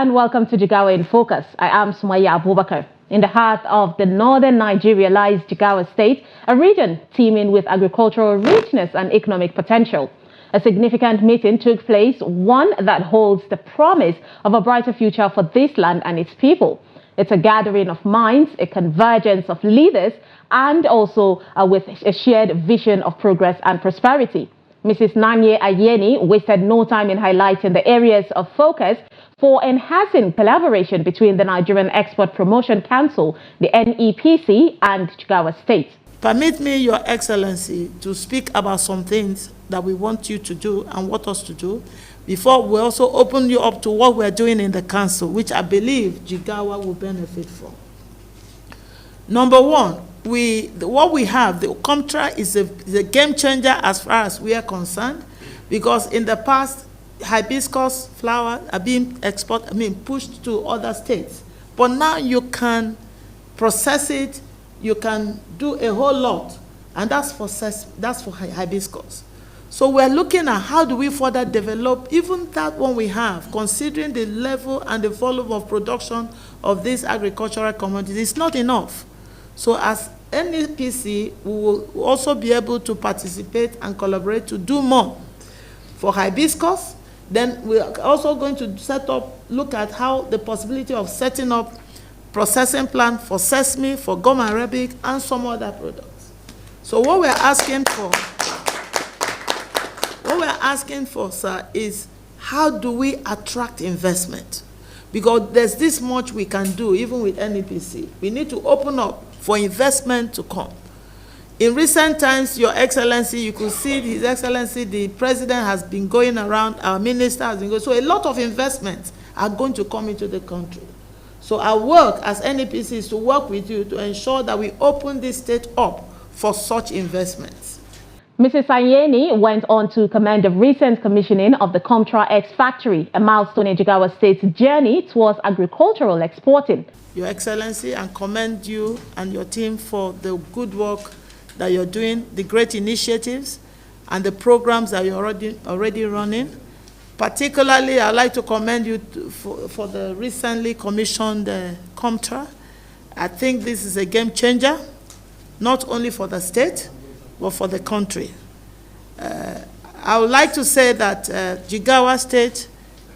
and welcome to Jigawa in Focus. I am Sumaya Abubakar. In the heart of the northern Nigeria lies Jigawa State, a region teeming with agricultural richness and economic potential. A significant meeting took place, one that holds the promise of a brighter future for this land and its people. It's a gathering of minds, a convergence of leaders, and also with a shared vision of progress and prosperity. Mrs. Nanye Ayeni wasted no time in highlighting the areas of focus for enhancing collaboration between the Nigerian Export Promotion Council, the NEPC, and Jigawa State. Permit me, Your Excellency, to speak about some things that we want you to do and want us to do before we also open you up to what we're doing in the council, which I believe Jigawa will benefit from. Number one, what we have, the Comtra is a game changer as far as we are concerned, because in the past, hibiscus flowers are being pushed to other states. But now you can process it, you can do a whole lot, and that's for hibiscus. So we're looking at how do we further develop even that one we have, considering the level and the volume of production of these agricultural commodities. It's not enough. So as NEPC, we will also be able to participate and collaborate to do more. For hibiscus, then we are also going to look at how the possibility of setting up processing plant for sesame, for gum arabic, and some other products. So what we're asking for, sir, is how do we attract investment? Because there's this much we can do, even with NEPC. We need to open up for investment to come. In recent times, Your Excellency, you could see His Excellency, the President has been going around, our minister has been going, so a lot of investments are going to come into the country. So our work as NEPC is to work with you to ensure that we open this state up for such investments. Mrs. Ayeni went on to commend the recent commissioning of the Comtra X factory, a milestone in Jigawa State's journey towards agricultural exporting. Your Excellency, and commend you and your team for the good work that you're doing, the great initiatives and the programs that you're already running. Particularly, I'd like to commend you for the recently commissioned Comtra. I think this is a game changer, not only for the state, but for the country. I would like to say that Jigawa State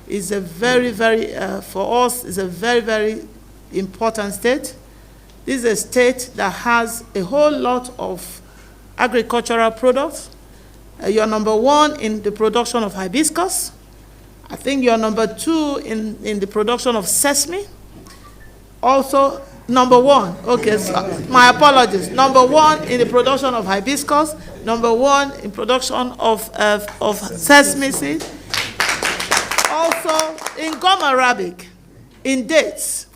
is a very, for us, is a very, very important state. This is a state that has a whole lot of agricultural products. You're number one in the production of hibiscus. I think you're number two in the production of sesame. Also, number one, okay, so my apologies. Number one in the production of hibiscus, number one in production of sesame seed. Also, in gum arabic, in dates,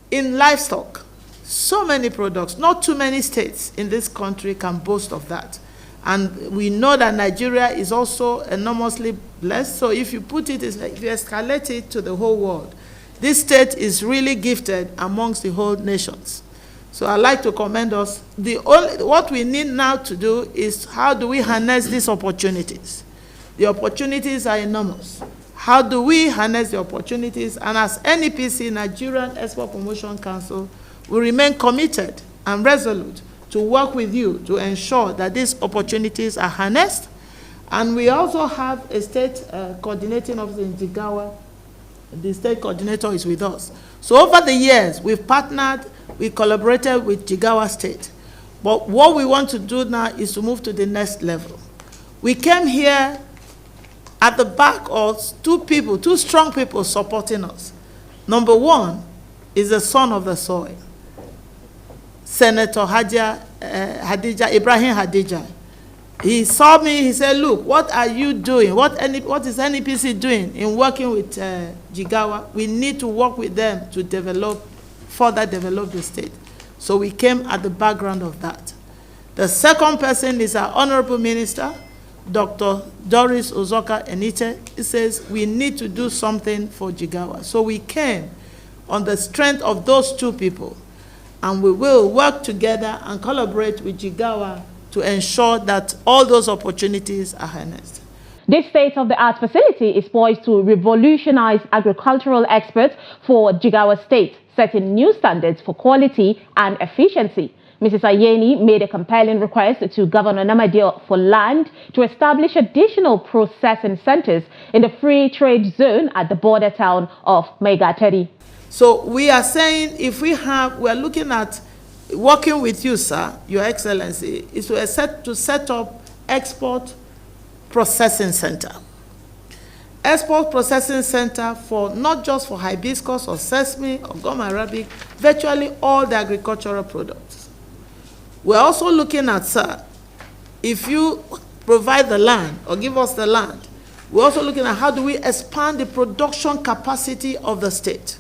in livestock. So many products, not too many states in this country can boast of that. And we know that Nigeria is also enormously blessed. So if you put it, if you escalate it to the whole world, this state is really gifted amongst the whole nations. So I'd like to commend us. What we need now to do is how do we harness these opportunities? The opportunities are enormous. How do we harness the opportunities? And as NEPC, Nigerian Export Promotion Council, we remain committed and resolute to work with you to ensure that these opportunities are harnessed. And we also have a state coordinating office in Jigawa. The state coordinator is with us. So over the years, we've partnered, we collaborated with Jigawa State. But what we want to do now is to move to the next level. We came here at the back of two strong people supporting us. Number one is the son of the soil, Senator Ibrahim Hadija. He saw me, he said, look, what are you doing? What is NEPC doing in working with Jigawa? We need to work with them to further develop the state. So we came at the background of that. The second person is our Honorable Minister, Dr. Doris Uzoka Enite. He says we need to do something for Jigawa. So we came on the strength of those two people, and we will work together and collaborate with Jigawa to ensure that all those opportunities are harnessed. This state-of-the-art facility is poised to revolutionize agricultural exports for Jigawa State, setting new standards for quality and efficiency. Mrs. Ayeni made a compelling request to Governor Namadio for land to establish additional processing centers in the free trade zone at the border town of Maigatari. So we are saying if we are looking at working with you, sir, Your Excellency, is to set up export processing center. Export processing center for not just for hibiscus or sesame or gum arabic, virtually all the agricultural products. We're also looking at, sir, if you provide the land or give us the land, we're also looking at how do we expand the production capacity of the state.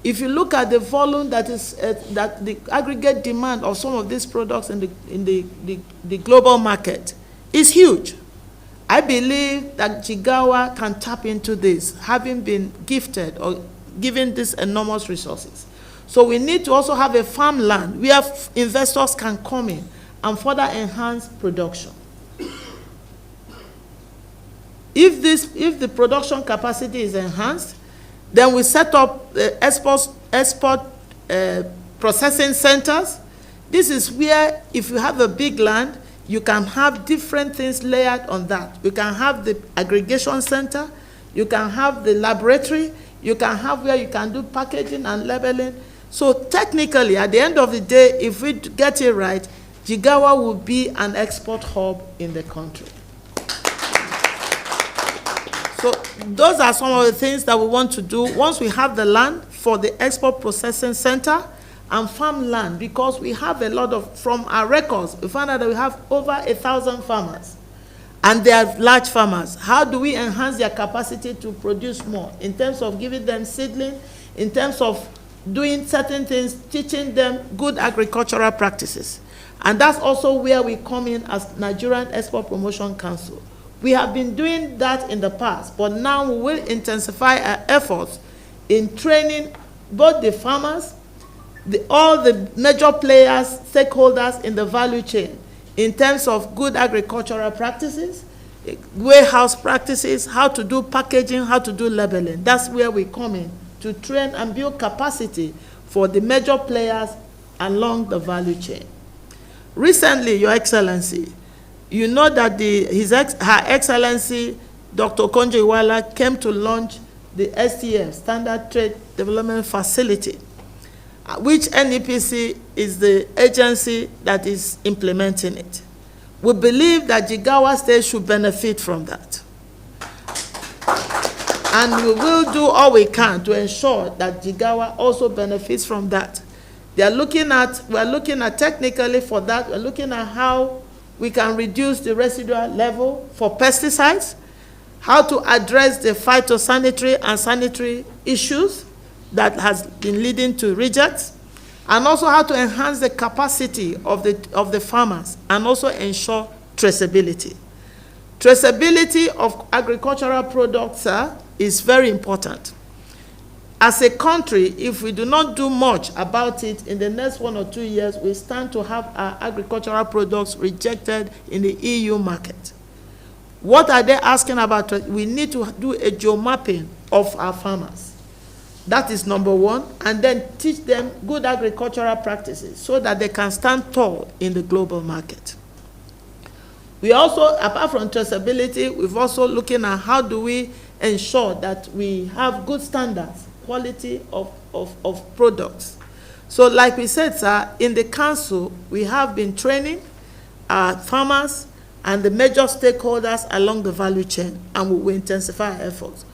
If you look at the volume that is that the aggregate demand of some of these products in the global market is huge. I believe that Jigawa can tap into this, having been gifted or given these enormous resources. So we need to also have a farmland where investors can come in and further enhance production. If the production capacity is enhanced, then we set up export processing centers. This is where, if you have a big land, you can have different things layered on that. You can have the aggregation center, you can have the laboratory, you can have where you can do packaging and labeling. So technically, at the end of the day, if we get it right, Jigawa will be an export hub in the country. So those are some of the things that we want to do once we have the land for the export processing center and farmland, because we have a lot of, from our records, we found out that we have over 1,000 farmers, and they are large farmers. How do we enhance their capacity to produce more in terms of giving them seedling, in terms of doing certain things, teaching them good agricultural practices? And that's also where we come in as Nigerian Export Promotion Council. We have been doing that in the past, but now we will intensify our efforts in training both the farmers, all the major players, stakeholders in the value chain, in terms of good agricultural practices, warehouse practices, how to do packaging, how to do labeling. That's where we come in to train and build capacity for the major players along the value chain. Recently, Your Excellency, you know that Her Excellency Dr. Konjo-Iweala came to launch the STF, Standard Trade Development Facility, which Nepc is the agency that is implementing it. We believe that Jigawa State should benefit from that. And we will do all we can to ensure that Jigawa also benefits from that. We're looking at technically for that, we're looking at how we can reduce the residual level for pesticides, how to address the phytosanitary and sanitary issues that has been leading to rejects, and also how to enhance the capacity of the farmers and also ensure traceability. Traceability of agricultural products is very important. As a country, if we do not do much about it, in the next 1 or 2 years, we stand to have our agricultural products rejected in the EU market. What are they asking about? We need to do a geomapping of our farmers. That is number one, and then teach them good agricultural practices so that they can stand tall in the global market. We also, apart from traceability, we've also looking at how do we ensure that we have good standards, quality of products. So like we said, sir, in the council, we have been training our farmers and the major stakeholders along the value chain, and we will intensify our efforts.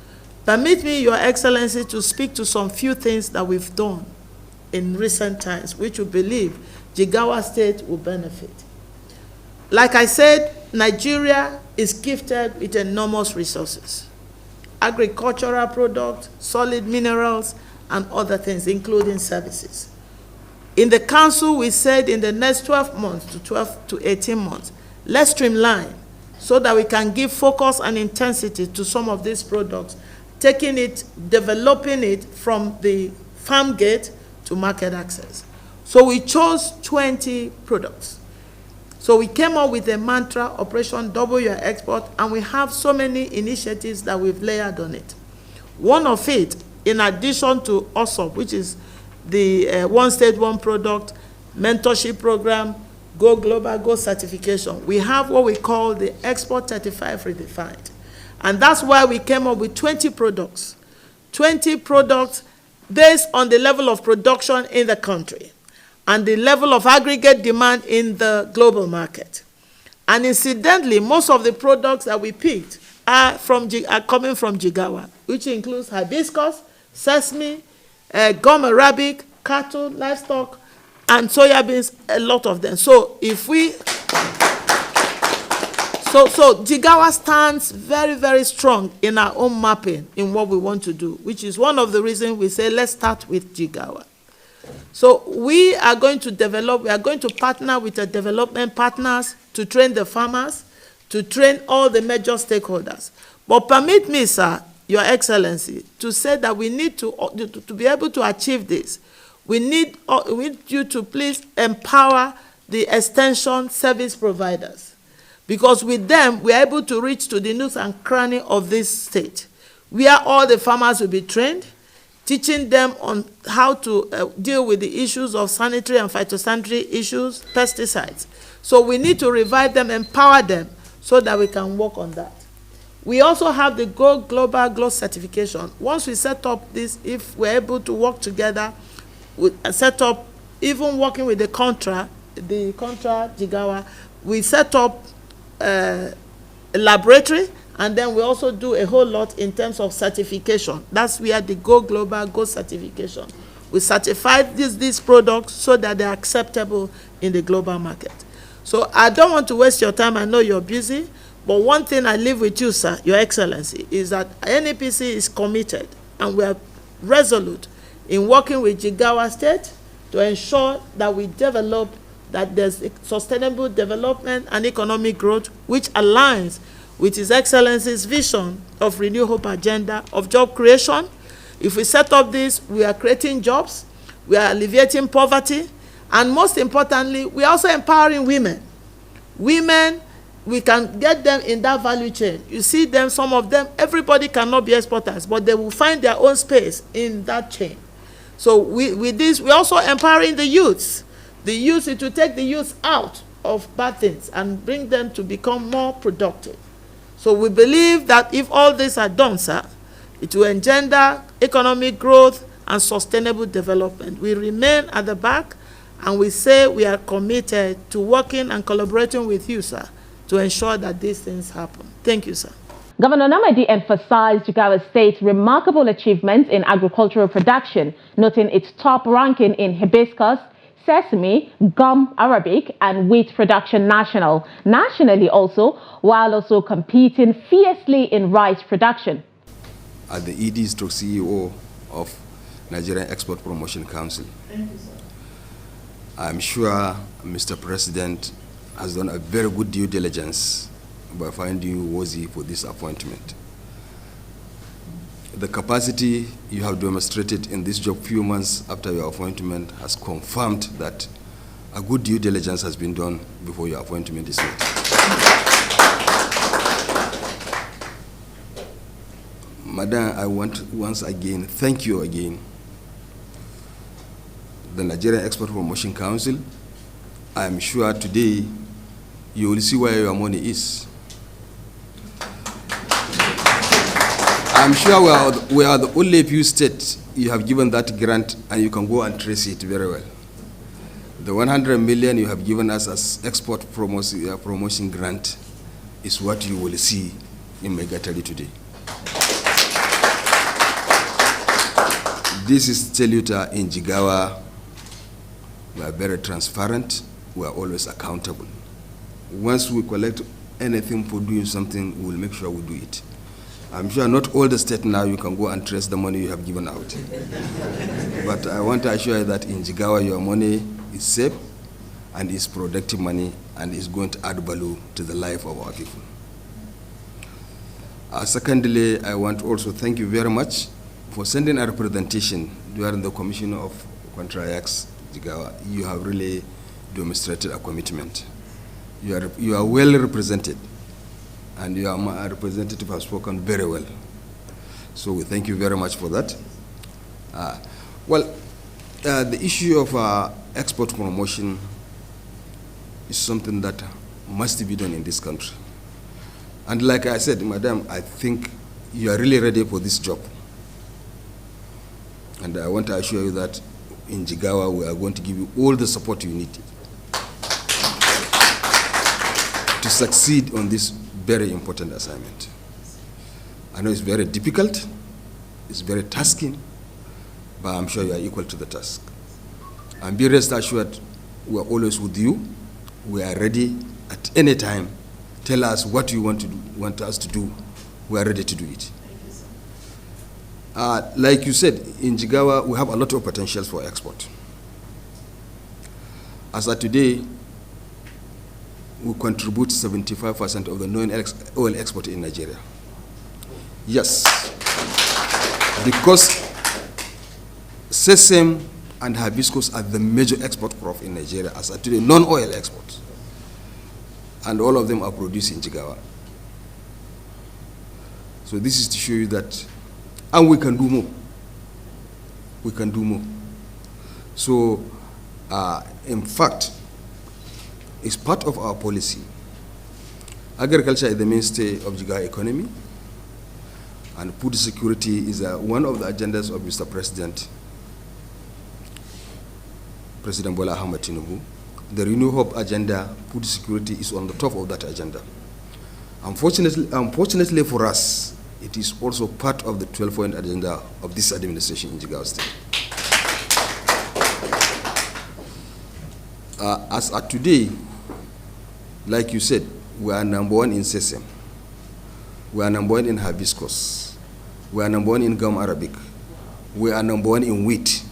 Permit me, Your Excellency, to speak to some few things that we've done in recent times, which we believe Jigawa State will benefit. Like I said, Nigeria is gifted with enormous resources. Agricultural products, solid minerals, and other things, including services. In the council, we said in the next 12 months to 12 to 18 months, let's streamline so that we can give focus and intensity to some of these products, taking it, developing it from the farm gate to market access. So we chose 20 products. So we came up with a mantra, Operation Double Your Export, and we have so many initiatives that we've layered on it. One of it, in addition to OSOP, which is the One State, One Product mentorship program, Go Global, Go certification, we have what we call the Export 35 Redefined. And that's why we came up with 20 products. 20 products based on the level of production in the country and the level of aggregate demand in the global market. And incidentally, most of the products that we picked are coming from Jigawa, which includes hibiscus, sesame, gum arabic, cattle, livestock, and soya beans, a lot of them. So if we, so Jigawa stands very, very strong in our own mapping in what we want to do, which is one of the reasons we say, let's start with Jigawa. So we are going to develop, we are going to partner with the development partners to train the farmers, to train all the major stakeholders. But permit me, sir, Your Excellency, to say that we need to be able to achieve this. We need you to please empower the extension service providers, because with them, we are able to reach to the nooks and crannies of this state, where all the farmers will be trained, teaching them on how to deal with the issues of sanitary and phytosanitary issues, pesticides. So we need to revive them, empower them, so that we can work on that. We also have the Go Global Glow certification. Once we set up this, if we're able to work together, set up, even working with the Contra Jigawa, we set up a laboratory, and then we also do a whole lot in terms of certification. That's where the Go Global Go certification. We certify these products so that they're acceptable in the global market. So I don't want to waste your time. I know you're busy, but one thing I leave with you, sir, Your Excellency, is that NEPC is committed, and we are resolute in working with Jigawa State to ensure that we develop, that there's sustainable development and economic growth, which aligns with His Excellency's vision of Renew Hope agenda of job creation. If we set up this, we are creating jobs, we are alleviating poverty, and most importantly, we are also empowering women. Women, we can get them in that value chain. You see them, some of them, everybody cannot be exporters, but they will find their own space in that chain. So with this, we're also empowering the youths. The youth is to take the youth out of bad things and bring them to become more productive. So we believe that if all these are done, sir, it will engender economic growth and sustainable development. We remain at the back, and we say we are committed to working and collaborating with you, sir, to ensure that these things happen. Thank you, sir. Governor Namadi emphasized Jigawa State's remarkable achievements in agricultural production, noting its top ranking in hibiscus, sesame, gum arabic, and wheat production nationally also, while also competing fiercely in rice production. At the ED/CEO of Nigerian Export Promotion Council. Thank you, sir. I'm sure Mr. President has done a very good due diligence by finding you worthy for this appointment. The capacity you have demonstrated in this job few months after your appointment has confirmed that a good due diligence has been done before your appointment is made. Madam, I want once again thank you again, the Nigerian Export Promotion Council. I am sure today you will see where your money is. I'm sure we are the only few states you have given that grant, and you can go and trace it very well. The 100 million you have given us as export promotion grant is what you will see in Megatari today. This is Teluta in Jigawa. We are very transparent. We are always accountable. Once we collect anything for doing something, we will make sure we do it. I'm sure not all the states now you can go and trace the money you have given out. But I want to assure you that in Jigawa, your money is safe and is productive money and is going to add value to the life of our people. Secondly, I want to also thank you very much for sending a representation during the Commission of Contracts Jigawa. You have really demonstrated a commitment. You are well represented, and your representative has spoken very well. So we thank you very much for that. The issue of export promotion is something that must be done in this country. And like I said, Madam, I think you are really ready for this job. And I want to assure you that in Jigawa, we are going to give you all the support you need to succeed on this very important assignment. I know it's very difficult, it's very tasking, but I'm sure you are equal to the task. And be rest assured, we are always with you. We are ready at any time. Tell us what you want us to do. We are ready to do it. Like you said, in Jigawa, we have a lot of potentials for export. As of today, we contribute 75% of the non-oil export in Nigeria. Yes, because sesame and hibiscus are the major export crop in Nigeria as of today, non-oil exports. And all of them are produced in Jigawa. So this is to show you that, and we can do more. We can do more. So, in fact, it's part of our policy. Agriculture is the mainstay of Jigawa economy, and food security is one of the agendas of Mr. President Bola Ahmed Tinubu. The Renew Hope agenda, food security, is on the top of that agenda. Unfortunately for us, it is also part of the 12-point agenda of this administration in Jigawa State. As of today, like you said, we are number one in sesame. We are number one in hibiscus. We are number one in gum arabic. We are number one in wheat.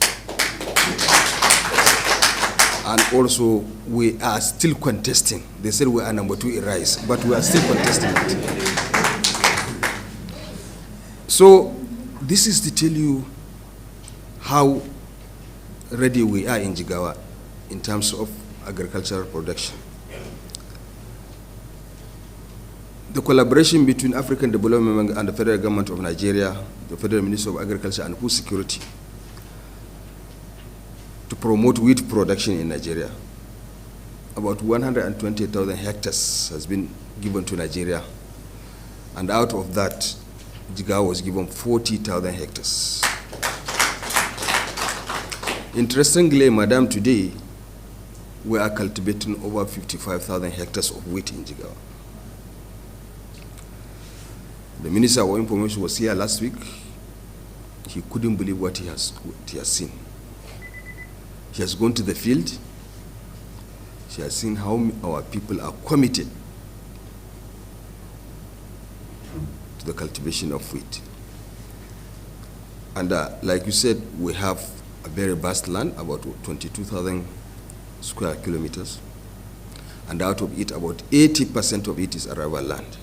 And also, we are still contesting. They said we are number 2 in rice, but we are still contesting it. So, this is to tell you how ready we are in Jigawa in terms of agricultural production. The collaboration between African Development Bank and the Federal Government of Nigeria, the Federal Ministry of Agriculture and Food Security, to promote wheat production in Nigeria. About 120,000 hectares has been given to Nigeria. And out of that, Jigawa was given 40,000 hectares. Interestingly, Madam, today, we are cultivating over 55,000 hectares of wheat in Jigawa. The Minister of Information was here last week. He couldn't believe what he has seen. He has gone to the field. He has seen how our people are committed to the cultivation of wheat. And like you said, we have a very vast land, about 22,000 square kilometers. And out of it, about 80% of it is arable land.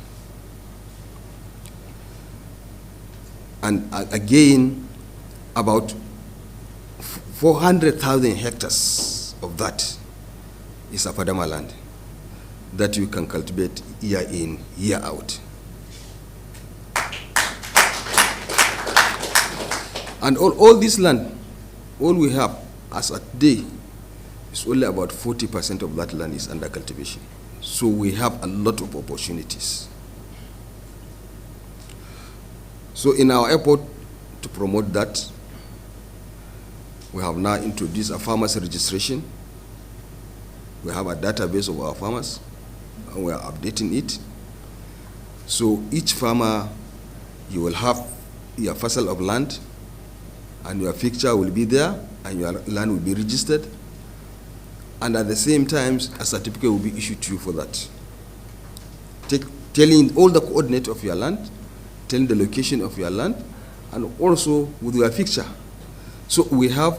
And again, about 400,000 hectares of that is Apadama land that you can cultivate year in, year out. And all this land, all we have as a day is only about 40% of that land is under cultivation. So we have a lot of opportunities. So in our effort to promote that, we have now introduced a farmers registration. We have a database of our farmers, and we are updating it. So each farmer, you will have your parcel of land, and your picture will be there, and your land will be registered. And at the same time, a certificate will be issued to you for that. Telling all the coordinates of your land, telling the location of your land, and also with your picture. So we have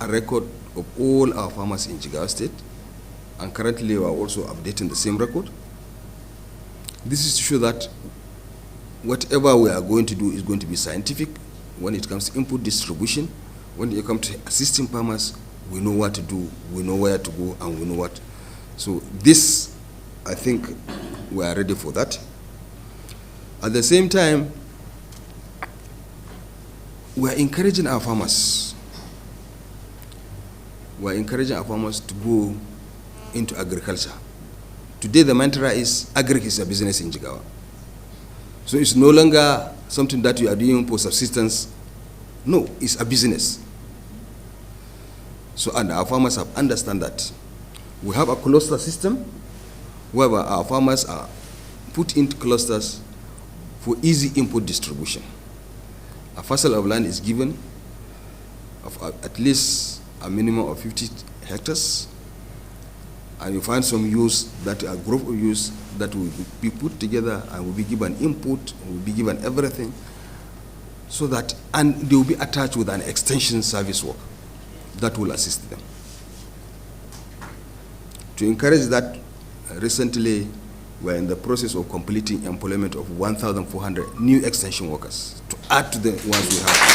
a record of all our farmers in Jigawa State, and currently we are also updating the same record. This is to show that whatever we are going to do is going to be scientific. When it comes to input distribution, when it comes to assisting farmers, we know what to do, we know where to go, and we know what. So this I think we are ready for that. At the same time, we are encouraging our farmers. We are encouraging our farmers to go into agriculture. Today, the mantra is, agri is a business in Jigawa. So it's no longer something that you are doing for subsistence. No, it's a business. So, and our farmers have understand that. We have a cluster system, whereby our farmers are put into clusters for easy input distribution. A parcel of land is given of at least a minimum of 50 hectares, and you find some use that a group of use that will be put together and will be given input, will be given everything, so that, and they will be attached with an extension service work that will assist them. To encourage that, recently we're in the process of completing employment of 1,400 new extension workers to add to the ones we have.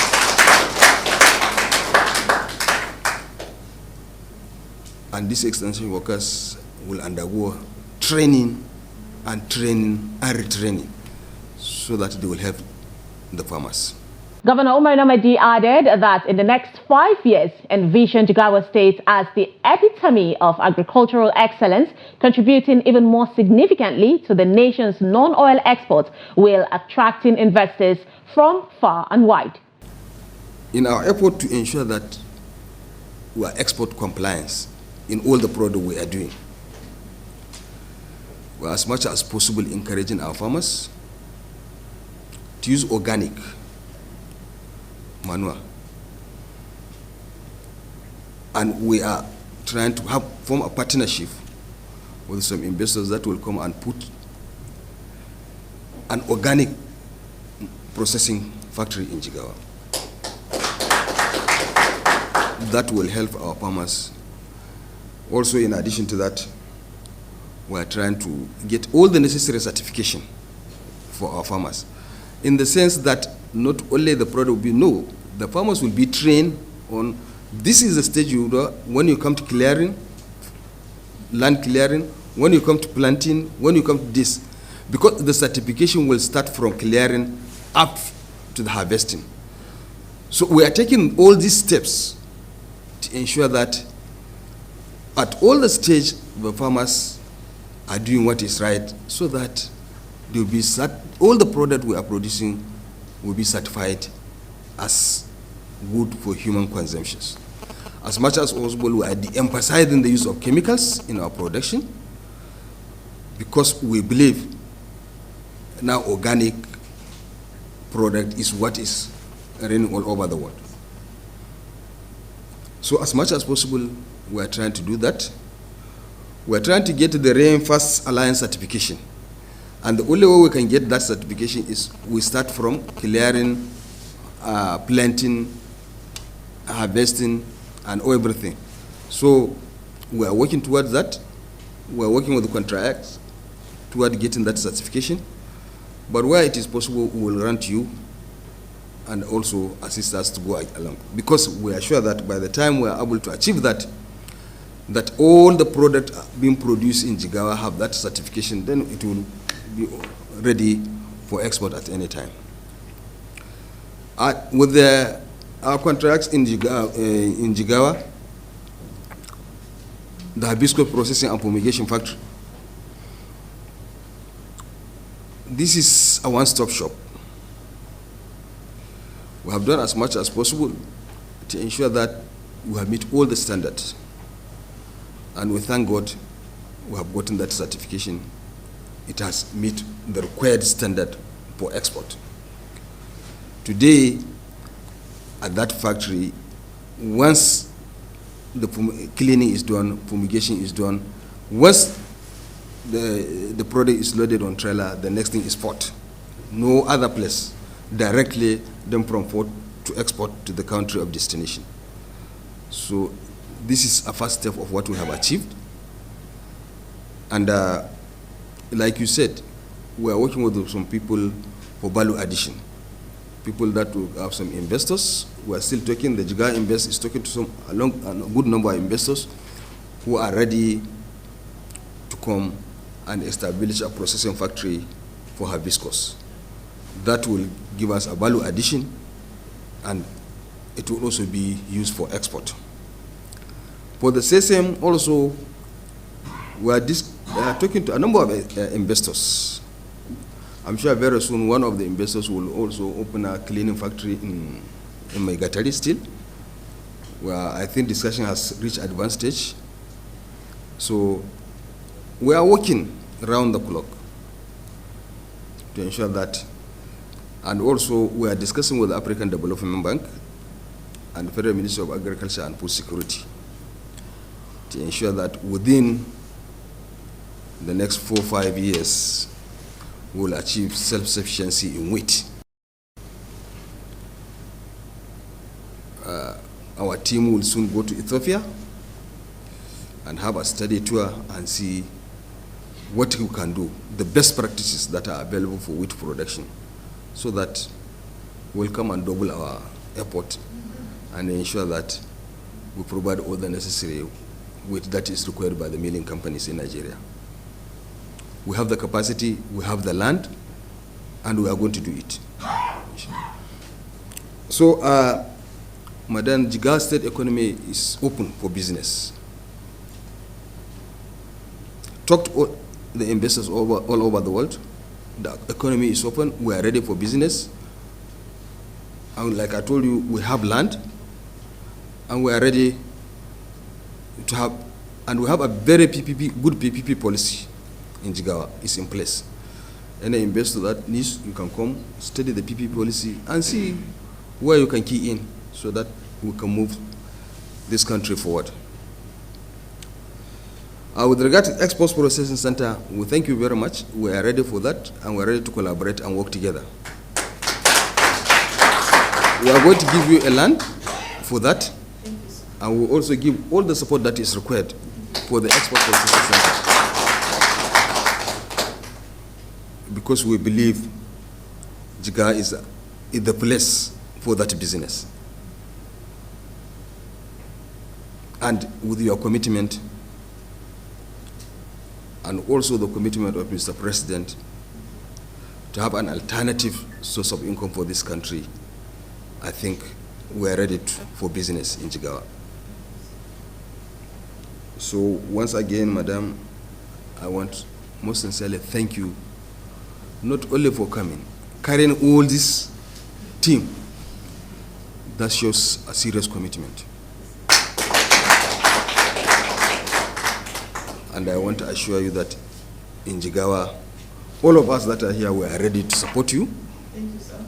And these extension workers will undergo training and retraining so that they will help the farmers. Governor Umar Namadi added that in the next 5 years, envision Jigawa State as the epitome of agricultural excellence, contributing even more significantly to the nation's non-oil exports, while attracting investors from far and wide. In our effort to ensure that we are export compliance in all the products we are doing, we are as much as possible encouraging our farmers to use organic manure, and we are trying to form a partnership with some investors that will come and put an organic processing factory in Jigawa. That will help our farmers. Also, in addition to that, we are trying to get all the necessary certification for our farmers, in the sense that not only the product will be, no, the farmers will be trained on, this is the stage you do when you come to clearing, land clearing, when you come to planting, when you come to this, because the certification will start from clearing up to the harvesting. So we are taking all these steps to ensure that at all the stage the farmers are doing what is right, so that they will be all the product we are producing will be certified as good for human consumption. As much as possible, we are de-emphasizing the use of chemicals in our production, because we believe now organic product is what is reigning all over the world. So as much as possible, we are trying to do that. We are trying to get the Rainfast Alliance certification. And the only way we can get that certification is we start from clearing, planting, harvesting, and everything. So we are working towards that. We are working with the contracts toward getting that certification. But where it is possible, we will run to you and also assist us to go along. Because we are sure that by the time we are able to achieve that, that all the product being produced in Jigawa have that certification, then it will be ready for export at any time. With our contracts in Jigawa, the hibiscus processing and fumigation factory, this is a one-stop shop. We have done as much as possible to ensure that we have met all the standards. And we thank God we have gotten that certification. It has met the required standard for export. Today, at that factory, once the cleaning is done, fumigation is done, once the product is loaded on trailer, the next thing is port. No other place. Directly then from port to export to the country of destination. So this is a first step of what we have achieved. And like you said, we are working with some people for value addition. People that will have some investors. We are still talking, the Jigawa Invest is talking to a good number of investors who are ready to come and establish a processing factory for hibiscus. That will give us a value addition, and it will also be used for export. For the sesame also, we are talking to a number of investors. I'm sure very soon one of the investors will also open a cleaning factory in Megatari still, where I think discussion has reached advanced stage. So we are working around the clock to ensure that, and also we are discussing with the African Development Bank and the Federal Ministry of Agriculture and Food Security to ensure that within the next 4 or 5 years, we will achieve self-sufficiency in wheat. Our team will soon go to Ethiopia and have a study tour and see what we can do, the best practices that are available for wheat production, so that we'll come and double our effort and ensure that we provide all the necessary wheat that is required by the milling companies in Nigeria. We have the capacity, we have the land, and we are going to do it. So, Madam, Jigawa state economy is open for business. Talk to all the investors all over the world. The economy is open, we are ready for business. And like I told you, we have land, and we are ready to have, and we have a very good PPP policy in Jigawa. It's in place. Any investor that needs, you can come, study the PPP policy, and see where you can key in so that we can move this country forward. With regard to Export Processing Center, we thank you very much. We are ready for that, and we are ready to collaborate and work together. We are going to give you a land for that, and we will also give all the support that is required for the Export Processing Center. Because we believe Jigawa is the place for that business. And with your commitment, and also the commitment of Mr. President to have an alternative source of income for this country, I think we are ready for business in Jigawa. So once again, Madam, I want most sincerely thank you, not only for coming, carrying all this team. That shows a serious commitment. And I want to assure you that in Jigawa, all of us that are here, we are ready to support you. Thank you, sir.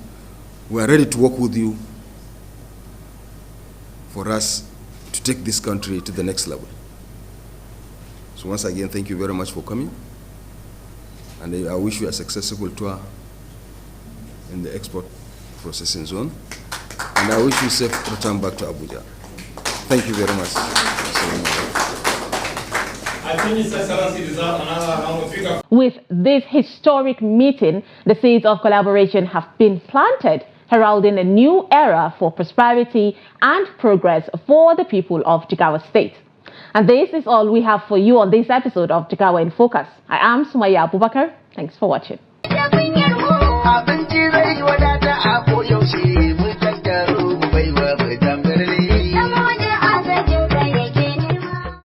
We are ready to work with you for us to take this country to the next level. So once again, thank you very much for coming. And I wish you a successful tour in the export processing zone. And I wish you safe return back to Abuja. Thank you very much. With this historic meeting, the seeds of collaboration have been planted, heralding a new era for prosperity and progress for the people of Jigawa State. And this is all we have for you on this episode of Jigawa in Focus. I am Sumaya Abubakar. Thanks for watching.